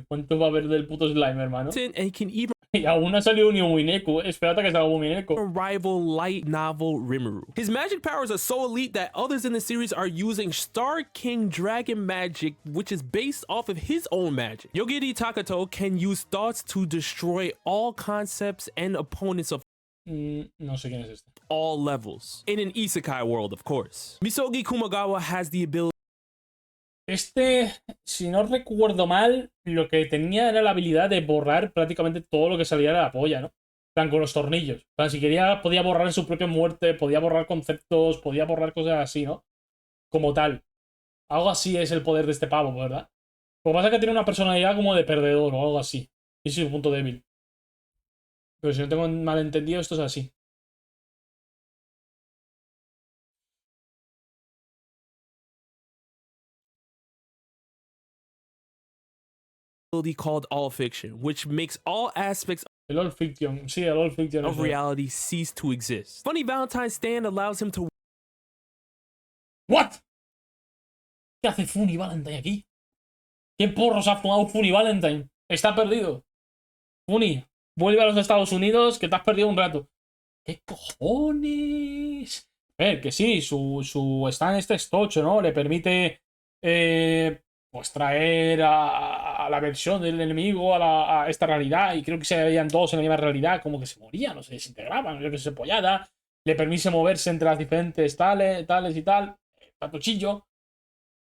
A: ¿Cuánto va a haber del puto slime, hermano?
B: and he can even
A: Y aún no ha salido ni un Wineku. Espérate que salga un Wineku.
B: rival light novel Rimuru. His magic powers are so elite that others in the series are using Star King Dragon magic, which is based off of his own magic. Yogiri Takato can use thoughts to destroy all concepts and opponents of
A: No sé quién es este.
B: all levels. In an isekai world, of course. Misogi Kumagawa has the ability
A: Este, si no recuerdo mal, lo que tenía era la habilidad de borrar prácticamente todo lo que saliera de la polla, ¿no? En plan, con los tornillos. O sea, si quería, podía borrar su propia muerte, podía borrar conceptos, podía borrar cosas así, ¿no? Como tal. Algo así es el poder de este pavo, ¿verdad? Lo que pasa es que tiene una personalidad como de perdedor o algo así. Y ese es su punto débil. Pero si no tengo malentendido, esto es así.
B: called All Fiction, which makes all aspects
A: El All Fiction. Sí, el All Fiction.
B: of
A: eso.
B: reality cease to exist. Funny Valentine's stand allows him to
A: ¿What? ¿Qué hace Funny Valentine aquí? ¿Qué porros ha fumado Funny Valentine? Está perdido. Funny, vuelve a los Estados Unidos que te has perdido un rato. ¿Qué cojones? A ver, que sí, su stand este es tocho, ¿no? Le permite pues traer a la versión del enemigo a esta realidad. Y creo que se veían todos en la misma realidad, como que se morían o se desintegraban, creo que se pollada. Le permite moverse entre las diferentes tales y tal. Patochillo.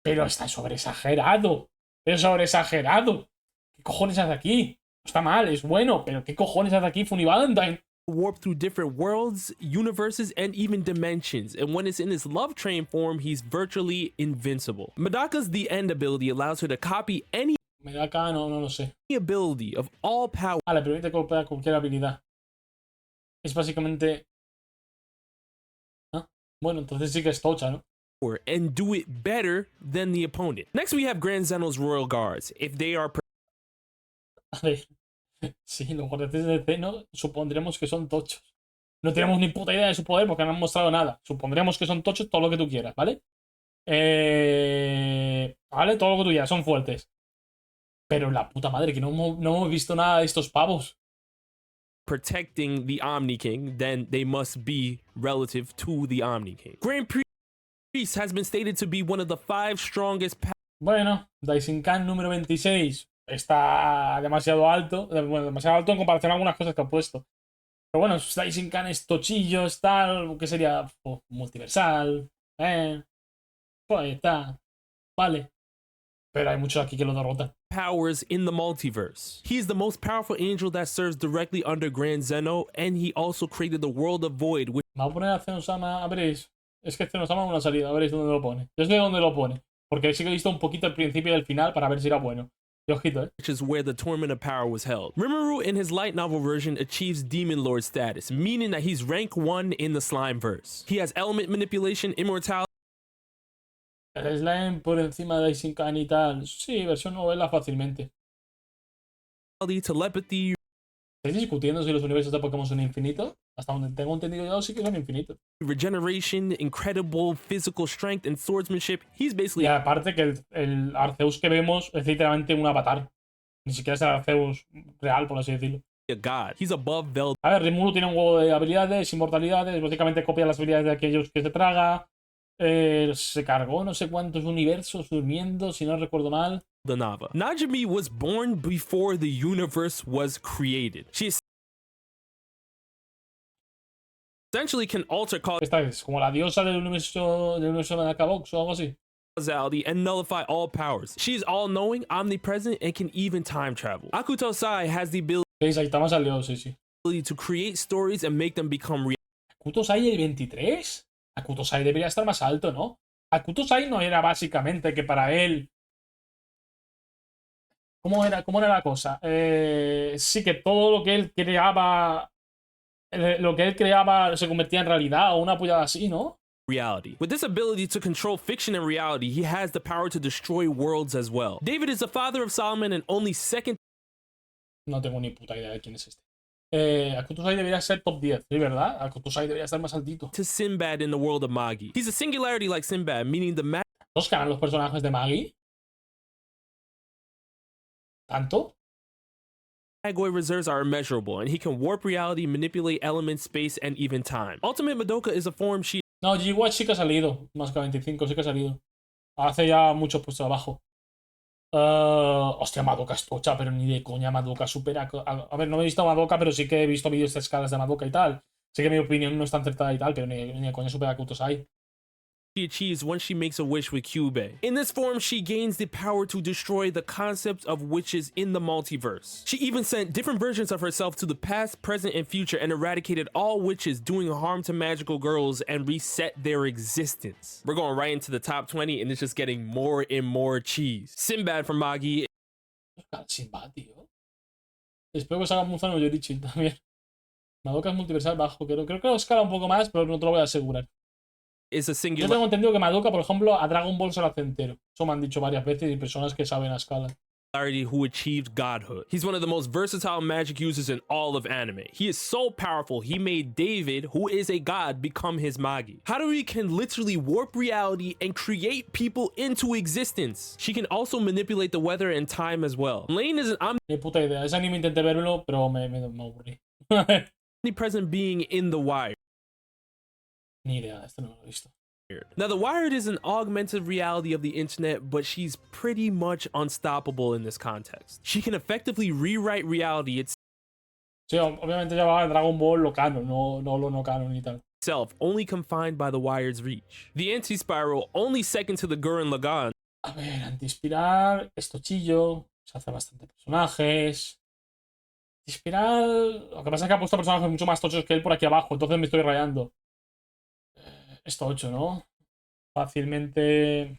A: Pero está sobreexagerado. Pero sobreexagerado. ¿Qué cojones hace aquí? No está mal, es bueno, pero ¿qué cojones hace aquí Funny Valentine?
B: warp through different worlds, universes, and even dimensions. And when it's in his love train form, he's virtually invincible. Madaka's The End ability allows her to copy any
A: Me da acá, no lo sé.
B: ability of all power
A: Le permite copiar cualquier habilidad. Es básicamente... ¿Ah? Bueno, entonces sí que es tocha, ¿no?
B: and do it better than the opponent. Next, we have Grand Zeno's Royal Guards. If they are
A: A ver, sí, los guardianes de Zeno supondremos que son tochos. No tenemos ni puta idea de su poder porque no han mostrado nada. Supondremos que son tochos todo lo que tú quieras, ¿vale? Vale, todo lo que tú quieras, son fuertes. Pero la puta madre, que no hemos visto nada de estos pavos.
B: protecting the Omni King, then they must be relative to the Omni King. Grand Priest has been stated to be one of the 5 strongest
A: Bueno, Daishinkan número 26 está demasiado alto. Bueno, demasiado alto en comparación a algunas cosas que ha puesto. Pero bueno, Daishinkan es tochillos, tal, que sería multiversal. Pues está. Vale. Pero hay muchos aquí que lo derrotan.
B: powers in the multiverse. He is the most powerful angel that serves directly under Grand Zeno, and he also created the world of Void, which
A: Me voy a poner a Zenosama, a veréis. Es que Zenosama no ha salido, a veréis dónde lo pone. Yo sé dónde lo pone. Porque sí que he visto un poquito el principio y el final para ver si era bueno. Y ojito,
B: is where the Tournament of Power was held. Rimuru in his light novel version achieves Demon Lord status, meaning that he's rank 1 in the Slimeverse. He has element manipulation, immortality,
A: El slime por encima de Daishinkan y tal. Sí, versión novela fácilmente.
B: telepathy,
A: ¿Estáis discutiendo si los universos de Pokémon son infinitos? Hasta donde tengo entendido yo, sí que son infinitos.
B: regeneration, incredible physical strength, and swordsmanship. He's
A: Y
B: basically
A: aparte que el Arceus que vemos es literalmente un avatar. Ni siquiera es el Arceus real, por así decirlo.
B: a god. He's above Vel.
A: A ver, Rimuru tiene un huevo de habilidades, inmortalidades, básicamente copia las habilidades de aquellos que se traga. Se cargó no sé cuántos universos durmiendo, si no recuerdo mal.
B: The Nava. Najimi was born before the universe was created. She essentially can alter
A: Esta es como la diosa del universo de Nakabox o algo así.
B: causality and nullify all powers. She is all-knowing, omnipresent, and can even time travel. Akuto Sai has the ability
A: Saitama salió, sí, sí.
B: to create stories and make them become real.
A: ¿Akutosai el 23? Akutosai debería estar más alto, ¿no? Akutosai no era básicamente que para él... ¿Cómo era la cosa? Sí que todo lo que él creaba... Lo que él creaba se convertía en realidad o una puñada así, ¿no?
B: Reality. With this ability to control fiction and reality, he has the power to destroy worlds as well. David is the father of Solomon and only second
A: No tengo ni puta idea de quién es este. Akutosai debería ser top 10, ¿sí, verdad? Akutosai debería estar más altito.
B: to Sinbad in the world of Magi. He's a singularity like Sinbad, meaning the
A: ¿Dos ganan los personajes de Magi? ¿Tanto?
B: Magoi reserves are immeasurable, and he can warp reality, manipulate elements, space, and even time. Ultimate Madoka is a form she
A: No, G-Watch sí que ha salido. Masca 25 sí que ha salido. Hace ya mucho puesto abajo. Hostia, Madoka es tocha, pero ni de coña Madoka supera. A ver, no me he visto Madoka, pero sí que he visto vídeos de escalas de Madoka y tal. Sé que mi opinión no está acertada y tal, pero ni de coña supera a Kutosai.
B: achieves once she makes a wish with Kyubey. In this form, she gains the power to destroy the concept of witches in the multiverse. She even sent different versions of herself to the past, present, and future and eradicated all witches doing harm to magical girls and reset their existence. We're going right into the top 20 and it's just getting more and more cheese. Sinbad from Magi
A: Simba, tío. Espero que salga Muzan o Yorichi también. Madoka es multiversal bajo. Creo que lo escala un poco más, pero no te lo voy a asegurar.
B: is a
A: Yo
B: singular
A: tengo entendido que Madoka, por ejemplo, a Dragon Ball se lo hace entero. Eso me han dicho varias veces y personas que saben a escala.
B: who achieved godhood. He's one of the most versatile magic users in all of anime. He is so powerful, he made David, who is a god, become his Magi. Haruhi can literally warp reality and create people into existence. She can also manipulate the weather and time as well. Lane is an
A: Ni puta idea. Ese anime intenté verlo, pero me aburrí.
B: omnipresent being in The Wire.
A: Ni idea, esto no lo he visto.
B: Now, The Wired is an augmented reality of the internet, but she's pretty much unstoppable in this context. She can effectively rewrite reality
A: Sí, obviamente ya va Dragon Ball lo canon, no lo no canon y tal.
B: itself, only confined by The Wired's reach. The anti-spiral, only second to the Gurren Lagann,
A: A ver, anti-inspirar, esto chillo, se hace bastante personajes. Anti-inspirar, lo que pasa es que ha puesto personajes mucho más tochos que él por aquí abajo, entonces me estoy rayando. Esto 8, ¿no? Fácilmente.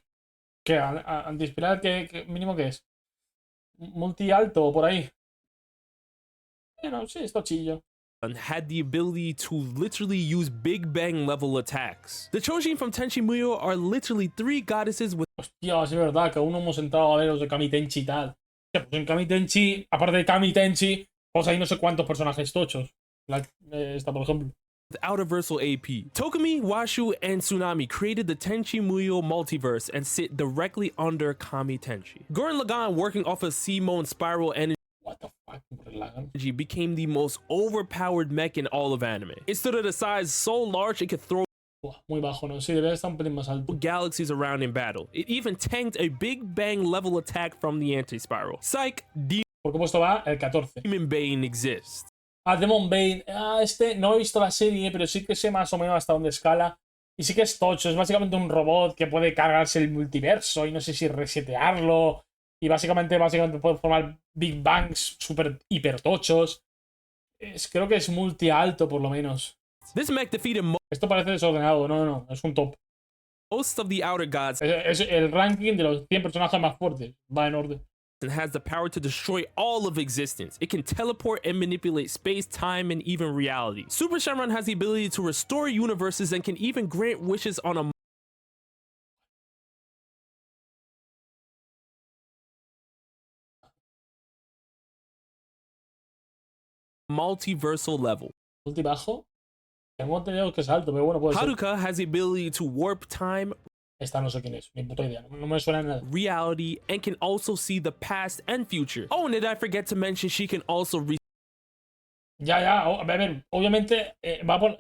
A: ¿Qué? ¿Anti-inspirar qué mínimo que es? Multi alto por ahí. Bueno, sí, esto chillo.
B: had the ability to literally use Big Bang level attacks. The Chojin from Tenchi Muyo are literally 3 goddesses with
A: Hostia, es verdad que aún no hemos entrado a ver los de Kami Tenchi y tal. Hostia, pues en Kami Tenchi, aparte de Kami Tenchi, pues hay no sé cuántos personajes tochos. Esta, por ejemplo.
B: outerversal AP. Tokumi, Washu, and Tsunami created the Tenchi Muyo multiverse and sit directly under Kami Tenchi. Gurren Lagann, working off of Simone spiral
A: What the fuck, Lagan.
B: energy, became the most overpowered mech in all of anime. It stood at a size so large it could throw
A: Buah, muy bajo, ¿no? Sí, debería estar un pelín más alto.
B: galaxies around in battle. It even tanked a Big Bang level attack from the anti-spiral. Psych,
A: ¿Por qué puesto va? El 14.
B: Demon Bane exists.
A: Ah, Demon Bane. Ah, este no he visto la serie, pero sí que sé más o menos hasta dónde escala. Y sí que es tocho. Es básicamente un robot que puede cargarse el multiverso y no sé si resetearlo. Y básicamente puede formar Big Bangs super hiper tochos. Creo que es multi alto, por lo menos.
B: This mech defeated
A: Esto parece desordenado. No. Es un top.
B: most of the outer gods
A: Es el ranking de los 100 personajes más fuertes. Va en orden.
B: and has the power to destroy all of existence. It can teleport and manipulate space, time, and even reality. Super Shenron has the ability to restore universes and can even grant wishes on a multiversal level.
A: Multi bajo. Tengo entendido que es alto, pero bueno, puede ser.
B: Haruka has the ability to warp time,
A: Esta no sé quién es, ni puta idea. No me suena nada.
B: reality, and can also see the past and future. Oh, and did I forget to mention she can also
A: Ya, a ver, obviamente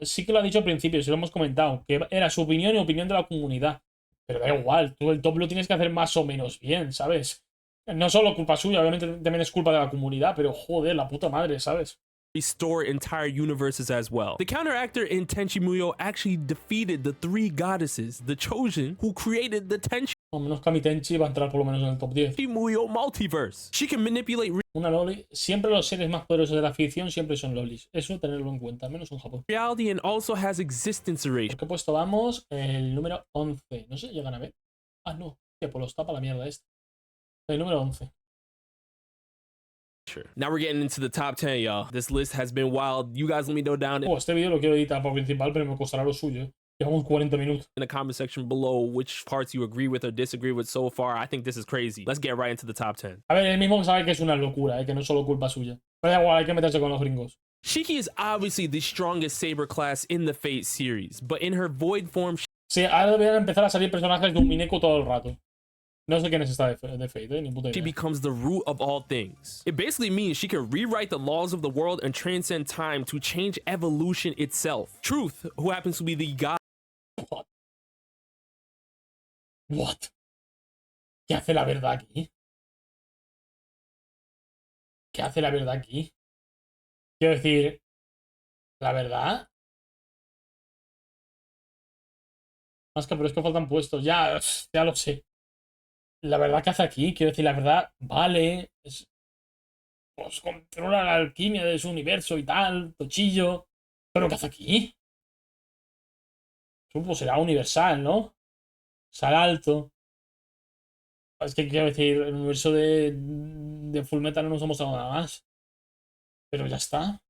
A: sí que lo ha dicho al principio, sí lo hemos comentado, que era su opinión y opinión de la comunidad. Pero da igual, tú el top lo tienes que hacer más o menos bien, ¿sabes? No solo culpa suya, obviamente también es culpa de la comunidad, pero joder, la puta madre, ¿sabes?
B: restore entire universes as well. The counter actor in Tenchi Muyo actually defeated the 3 goddesses, the chosen, who created the Tenchi
A: Al menos Kami Tenchi va a entrar por lo menos en el top 10.
B: Muyo multiverse. She can manipulate
A: Una loli. Siempre los seres más poderosos de la ficción siempre son lolis. Eso tenerlo en cuenta, al menos en Japón.
B: reality and also has existence erasure.
A: ¿Por qué puesto vamos? El número 11. No sé si llegan a ver. Ah, no. Que pues los tapa la mierda esta. El número 11.
B: Now we're getting into the top 10, y'all. This list has been wild. You guys let me know down
A: Este vídeo lo quiero editar por principal, pero me costará lo suyo. Llevamos 40 minutos.
B: in the comment section below which parts you agree with or disagree with so far. I think this is crazy. Let's get right into the top 10.
A: A ver, él mismo sabe que es una locura, que no es solo culpa suya. Pero da igual, hay que meterse con los gringos.
B: Shiki is obviously the strongest saber class in the Fate series, but in her void form,
A: Sí, ahora deberían empezar a salir personajes de un Mineko todo el rato. No sé quién es esta de Fate, ni puta
B: she
A: idea.
B: becomes the root of all things. It basically means she can rewrite the laws of the world and transcend time to change evolution itself. Truth, who happens to be the god
A: What? ¿Qué hace la verdad aquí? ¿Qué hace la verdad aquí? Quiero decir, ¿la verdad? Masca, pero es que faltan puestos. Ya lo sé. La verdad que hace aquí, quiero decir, la verdad, vale. Pues controla la alquimia de su universo y tal, tochillo. ¿Pero qué hace aquí? Pues será universal, ¿no? Sal alto. Es que quiero decir, el universo de Fullmetal no nos ha mostrado nada más. Pero ya está.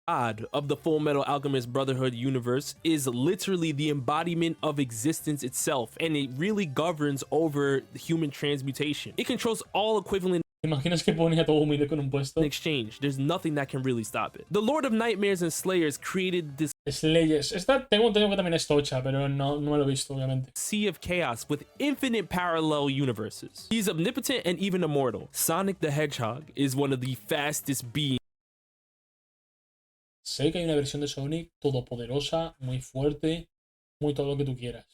B: of the Full Metal Alchemist Brotherhood universe is literally the embodiment of existence itself, and it really governs over human transmutation. It controls all equivalent
A: ¿Te imaginas que ponía todo humilde con un puesto?
B: in exchange. There's nothing that can really stop it. The Lord of Nightmares and Slayers created this
A: Slayers. Esta tengo entendido que también es tocha, pero no me lo he visto, obviamente.
B: sea of chaos with infinite parallel universes. He's omnipotent and even immortal. Sonic the Hedgehog is one of the fastest beings
A: Sé que hay una versión de Sonic todopoderosa, muy fuerte, muy todo lo que tú quieras.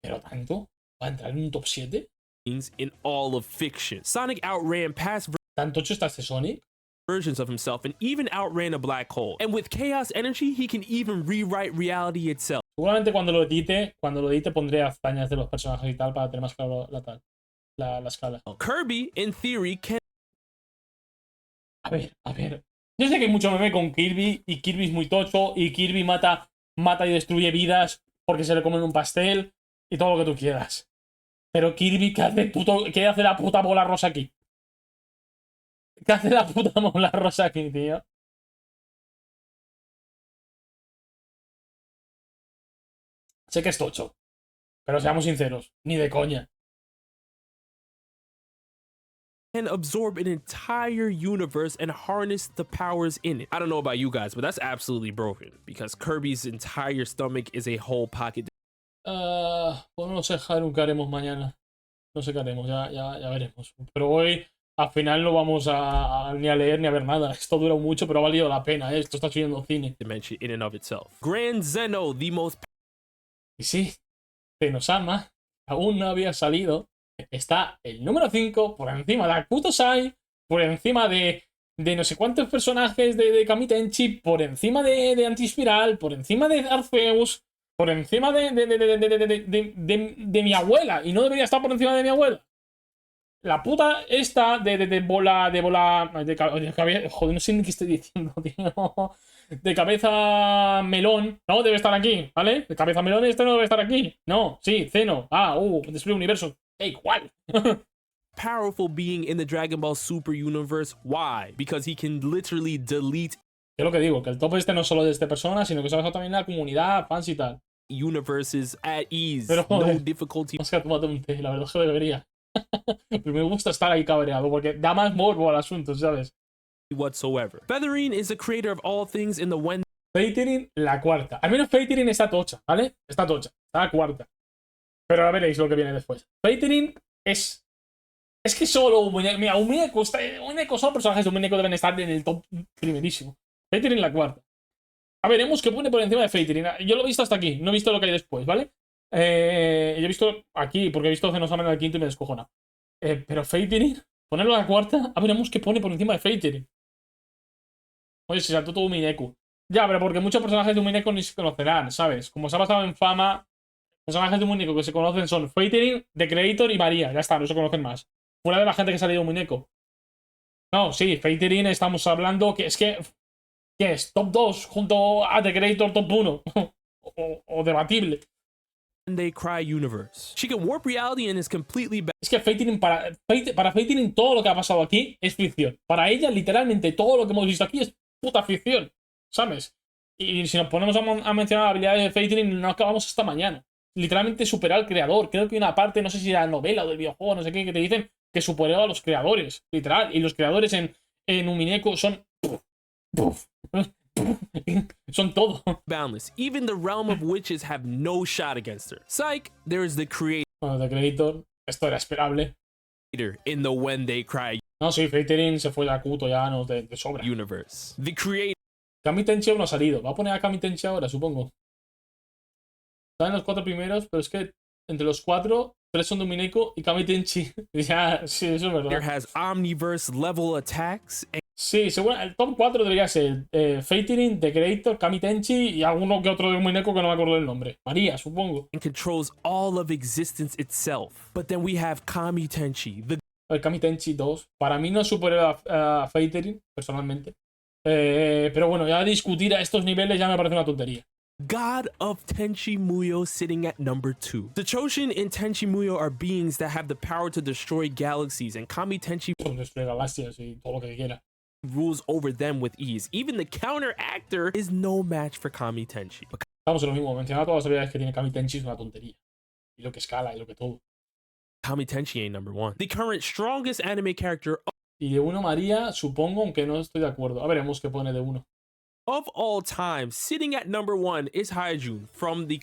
A: Pero tanto, ¿va a entrar en un top 7?
B: in all of fiction. Sonic outran past
A: ¿Tan tocho está este Sonic?
B: versions of himself and even outran a black hole. And with chaos energy, he can even rewrite reality itself.
A: Seguramente cuando lo edite pondré hazañas de los personajes y tal para tener más claro la escala.
B: Kirby, in theory, can
A: A ver. Yo sé que hay mucho meme con Kirby y Kirby es muy tocho y Kirby mata y destruye vidas porque se le comen un pastel y todo lo que tú quieras. Pero Kirby, ¿qué hace la puta bola rosa aquí? ¿Qué hace la puta bola rosa aquí, tío? Sé que es tocho, pero seamos sinceros, ni de coña.
B: absorb an entire universe and harness the powers in it. I don't know about you guys, but that's absolutely broken because Kirby's entire stomach is a whole pocket.
A: Pues no sé, Haru, ¿qué haremos mañana? No sé qué haremos, ya veremos. Pero hoy, al final, no vamos ni a leer ni a ver nada. Esto dura mucho, pero ha valido la pena, ¿eh? Esto está subiendo cine.
B: Dimension in and of itself. Grand Zeno, the most
A: Y sí, Zenosama aún no había salido. Está el número 5 por encima de Akuto Sai, por encima de no sé cuántos personajes de Kami Tenchi, por encima de Antispiral, por encima de Arceus, por encima de mi abuela. Y no debería estar por encima de mi abuela. La puta esta de bola. De cabeza. Joder, no sé ni qué estoy diciendo, tío. De cabeza melón. No, debe estar aquí, ¿vale? De cabeza melón, este no debe estar aquí. No, sí, Zeno. Despliegue universo. Da igual.
B: powerful being in the Dragon Ball Super universe. Why? Because he can literally delete
A: Es lo que digo, que el top este no es solo de esta persona, sino que se ha basado también en la comunidad, fans y tal.
B: universes at ease.
A: Pero,
B: No
A: joder.
B: difficulty.
A: Más que tomate un té, la verdad es que debería. Pero me gusta estar ahí cabreado, porque da más morbo al asunto, ¿sabes?
B: whatsoever. Feathering is the creator of all things in the when
A: Featuring la cuarta. Al menos Featuring está tocha, ¿vale? Está tocha. Está la cuarta. Pero ahora veréis lo que viene después. Featuring es... Es que solo un muñeco... Mira, un muñeco... Solo personajes de un muñeco deben estar en el top primerísimo. Featuring la cuarta. A ver, veremos qué pone por encima de Featuring. Yo lo he visto hasta aquí. No he visto lo que hay después, ¿vale? Yo he visto aquí, porque he visto Zenosama en el quinto y me descojona. Pero Featuring... Ponerlo a la cuarta. A veremos qué pone por encima de Featuring. Oye, se saltó todo un Mineku. Ya, pero porque muchos personajes de un Mineco ni se conocerán, ¿sabes? Como se ha basado en fama, personajes de un Mineco que se conocen son Featuring, The Creator y María. Ya está, no se conocen más. Fuera de la gente que se ha leído un Mineco. No, sí, Featuring estamos hablando que es que... ¿Qué es? Top 2 junto a The Creator Top 1. o debatible.
B: they cry universe. She can warp reality and is completely
A: Es que Featuring para Featuring todo lo que ha pasado aquí es ficción. Para ella, literalmente, todo lo que hemos visto aquí es puta ficción. ¿Sabes? Y si nos ponemos a mencionar habilidades de Featuring, no acabamos hasta mañana. Literalmente superar al creador. Creo que hay una parte, no sé si de la novela o del videojuego, no sé qué, que te dicen que superó a los creadores. Literal. Y los creadores en un Mineco son... son todo.
B: boundless. Even the realm of witches have no shot against her. Psych, there is the creator
A: Bueno, The Creator, esto era esperable.
B: in the when they cry
A: No, sí, Featuring se fue a Kuto ya, no, de sobra.
B: universe. The creator
A: Kami Tenchi aún no ha salido. Va a poner a Kami Tenchi ahora, supongo. Están en los 4 primeros, pero es que entre los 4, 3 son de un Mineco y Kami Tenchi. Ya, sí, eso es
B: there
A: verdad.
B: has omniverse level attacks and
A: Sí, seguro, el top 4 debería ser Featuring, The Creator, Kami Tenchi y alguno que otro de un Mineco que no me acuerdo del nombre. María, supongo.
B: controls all of existence itself. But then we have Kami Tenchi, the
A: El Kami Tenchi 2. Para mí no es superior a Featuring, personalmente. Pero bueno, ya discutir a estos niveles ya me parece una tontería.
B: god of Tenchi Muyo, sitting at number 2. The Choshin and Tenchi Muyo are beings that have the power to destroy galaxies, and Kami Tenchi
A: Son destruir galaxias y todo lo que quiera.
B: rules over them with ease. Even the counter actor is no match for Kami Tenchi. But
A: Estamos en lo mismo. Mencionar todas las habilidades que tiene Kami Tenchi es una tontería. Y lo que escala y lo que todo.
B: Kami Tenchi ain't number 1. The current strongest anime character
A: Y de uno María, supongo, aunque no estoy de acuerdo. A veremos qué pone de uno.
B: of all time, sitting at number 1 is Hyjun from the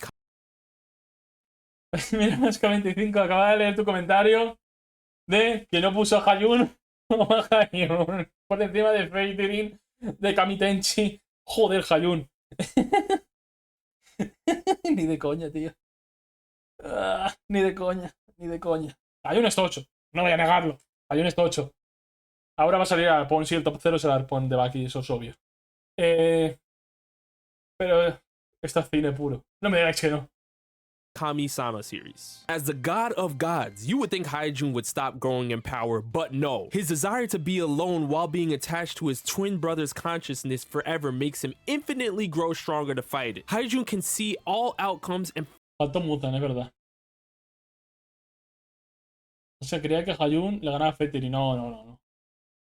A: Mira, Masca 25 acaba de leer tu comentario de que no puso a Hayun o a Hayun por encima de Featuring de Kami Tenchi. Joder, Hayun. Ni de coña, tío. Ni de coña, ni de coña. Hayun es tocho, no voy a negarlo. Hayun es tocho. Ahora va a salir Arpon, si el top 0 será Arpon de Baki, eso es obvio. Pero esto es cine puro. No me digáis que no.
B: Kami-sama series. As the god of gods, you would think Hyjun would stop growing in power, but no. His desire to be alone while being attached to his twin brother's consciousness forever makes him infinitely grow stronger to fight it. Hyjun can see all outcomes and
A: Faltó Mutan, es verdad. O sea, creía que Hayun le ganaba a Fetter y no.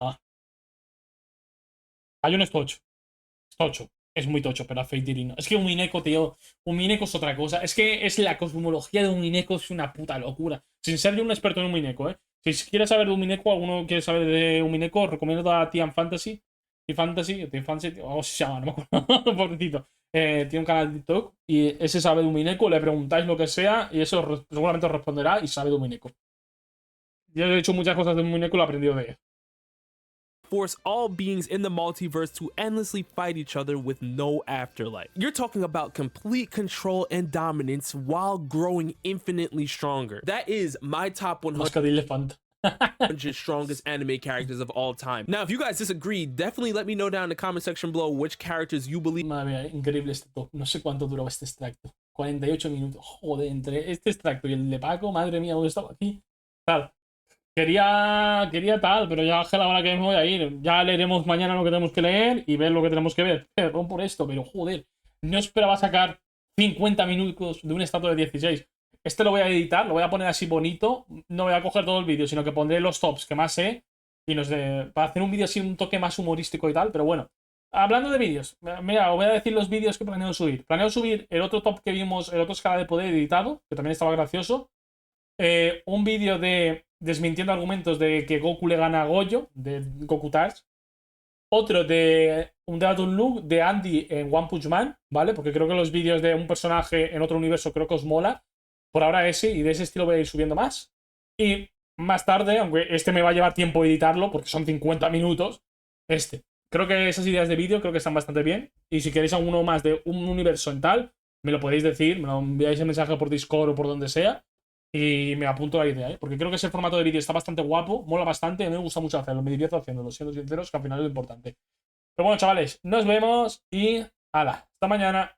A: Ah. Hayun es tocho. Es tocho. Es muy tocho, pero a Fetter y no. Es que un Mineco, tío. Un Mineco es otra cosa. Es que es la cosmología de un Mineco, es una puta locura. Sin ser yo un experto en un Mineco, ¿eh? Si quieres saber de un Mineco, alguno quiere saber de un Mineco, os recomiendo a Tian Fantasy. Tian Fantasy, o se llama, no me acuerdo. Pobrecito. Tiene un canal de TikTok y ese sabe de un Mineco, le preguntáis lo que sea y eso seguramente os responderá y sabe de un Mineco. Yo he hecho muchas cosas de un Mineco y lo he aprendido de él.
B: force all beings in the multiverse to endlessly fight each other with no afterlife. You're talking about complete control and dominance while growing infinitely stronger. That is my top 100
A: Masca de elefante.
B: strongest anime characters of all time. Now, if you guys disagree, definitely let me know down in the comment section below which characters you believe.
A: Madre mía, increíble este top. No sé cuánto duraba este extracto. 48 minutos. Joder, entre este extracto y el de Paco, madre mía, ¿dónde estaba aquí? Tal. Quería tal, pero ya a la hora que me voy a ir. Ya leeremos mañana lo que tenemos que leer y ver lo que tenemos que ver. Perdón por esto, pero joder. No esperaba sacar 50 minutos de un estatua de 16. Este lo voy a editar, lo voy a poner así bonito. No voy a coger todo el vídeo, sino que pondré los tops que más sé. Y para hacer un vídeo así, un toque más humorístico y tal. Pero bueno, hablando de vídeos, mira, os voy a decir los vídeos que planeo subir. Planeo subir el otro top que vimos, el otro escala de poder editado, que también estaba gracioso. Un vídeo de desmintiendo argumentos de que Goku le gana a Goyo, de Goku Tars. otro de un Deaton Look de Andy en One Punch Man, ¿vale? Porque creo que los vídeos de un personaje en otro universo creo que os mola. Por ahora ese, y de ese estilo voy a ir subiendo más. Y más tarde, aunque este me va a llevar tiempo editarlo, porque son 50 minutos, este. Creo que esas ideas de vídeo creo que están bastante bien. Y si queréis alguno más de un universo en tal, me lo podéis decir, me lo enviáis en mensaje por Discord o por donde sea. Y me apunto la idea, ¿eh? Porque creo que ese formato de vídeo está bastante guapo, mola bastante, a mí me gusta mucho hacerlo, me divierto haciéndolo, siendo sinceros, que al final es lo importante. Pero bueno, chavales, nos vemos y ¡hala! Hasta mañana.